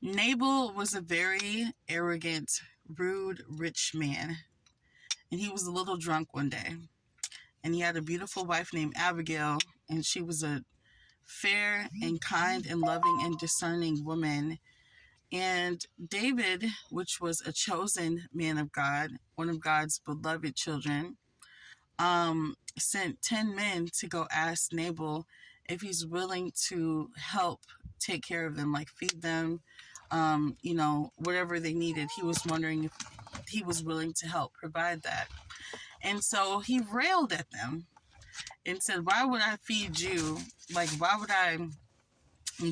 Nabal was a very arrogant, rude, rich man, and he was a little drunk one day. And he had a beautiful wife named Abigail, and she was a fair and kind and loving and discerning woman. And David, which was a chosen man of God, one of God's beloved children, sent 10 men to go ask Nabal if he's willing to help take care of them, like feed them, whatever they needed. He was wondering if he was willing to help provide that. And so he railed at them and said, why would I feed you? Like, why would I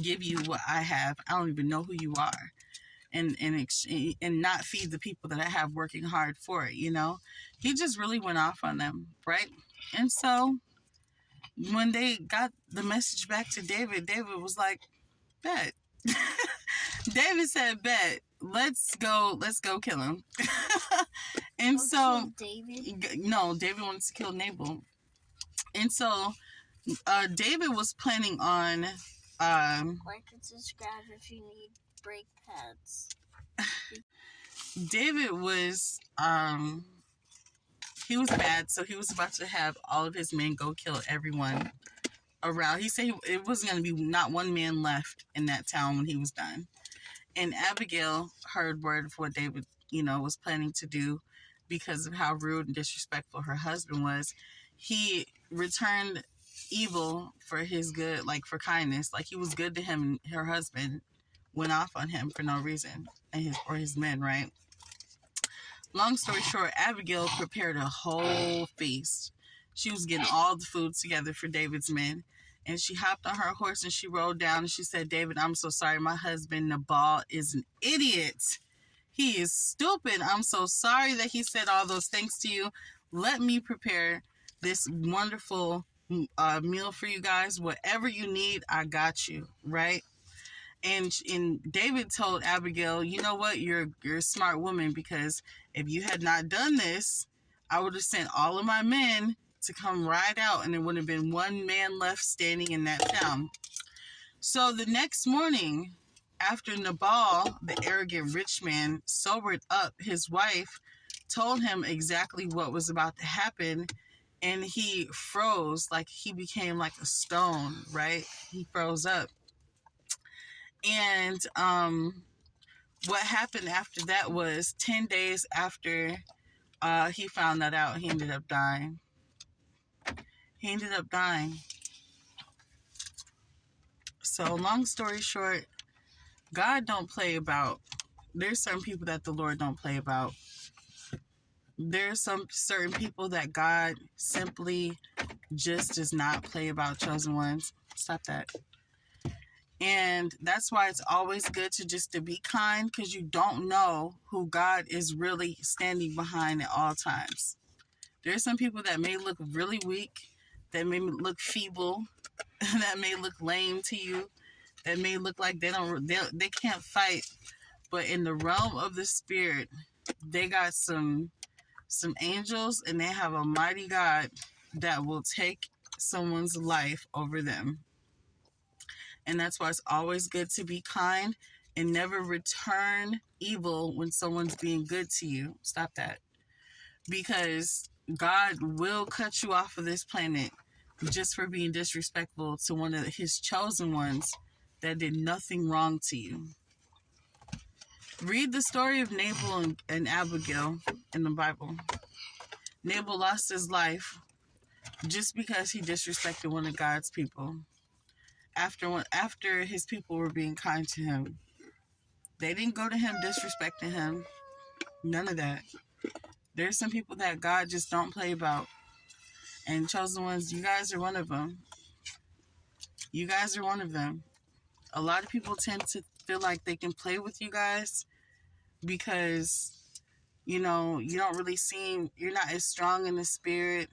give you what I have? I don't even know who you are. And not feed the people that I have working hard for it, He just really went off on them, right? And so when they got the message back to David, David was like, bet. David said, bet. Let's go kill him. And so David? No, David wants to kill Nabal. And so David was planning on like and subscribe if you need brake pads. David was he was mad, so he was about to have all of his men go kill everyone around. He said it wasn't going to be not one man left in that town when he was done. And Abigail heard word of what David, was planning to do because of how rude and disrespectful her husband was. He returned evil for his good, like for kindness. Like he was good to him, and her husband went off on him for no reason, and his men, right? Long story short, Abigail prepared a whole feast. She was getting all the food together for David's men. And she hopped on her horse and she rode down and she said, David, I'm so sorry. My husband, Nabal, is an idiot. He is stupid. I'm so sorry that he said all those things to you. Let me prepare this wonderful meal for you guys. Whatever you need, I got you, right? And David told Abigail, you know what? You're a smart woman, because if you had not done this, I would have sent all of my men to come ride out, and there would have been one man left standing in that town. So the next morning, after Nabal, the arrogant rich man, sobered up, his wife told him exactly what was about to happen, and he froze, like he became like a stone, right? He froze up. And what happened after that was 10 days after he found that out, he ended up dying. So long story short, God don't play about. There's some people that the Lord don't play about. There's some certain people that God simply just does not play about, chosen ones. Stop that. And that's why it's always good to be kind, because you don't know who God is really standing behind at all times. There's some people that may look really weak, that may look feeble, that may look lame to you, that may look like they can't fight. But in the realm of the spirit, they got some angels, and they have a mighty God that will take someone's life over them. And that's why it's always good to be kind and never return evil when someone's being good to you. Stop that. Because God will cut you off of this planet just for being disrespectful to one of his chosen ones that did nothing wrong to you. Read the story of Nabal and Abigail in the Bible. Nabal lost his life just because he disrespected one of God's people. After his people were being kind to him. They didn't go to him disrespecting him. None of that. There's some people that God just don't play about. And chosen ones, you guys are one of them. You guys are one of them. A lot of people tend to feel like they can play with you guys because, you don't really you're not as strong in the spirit,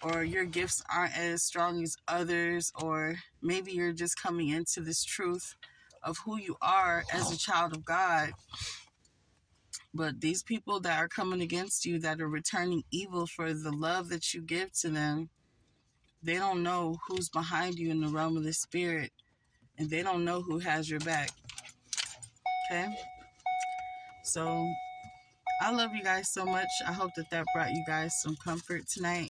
or your gifts aren't as strong as others, or maybe you're just coming into this truth of who you are as a child of God. But these people that are coming against you, that are returning evil for the love that you give to them, they don't know who's behind you in the realm of the spirit, and they don't know who has your back. Okay? So I love you guys so much. I hope that brought you guys some comfort tonight.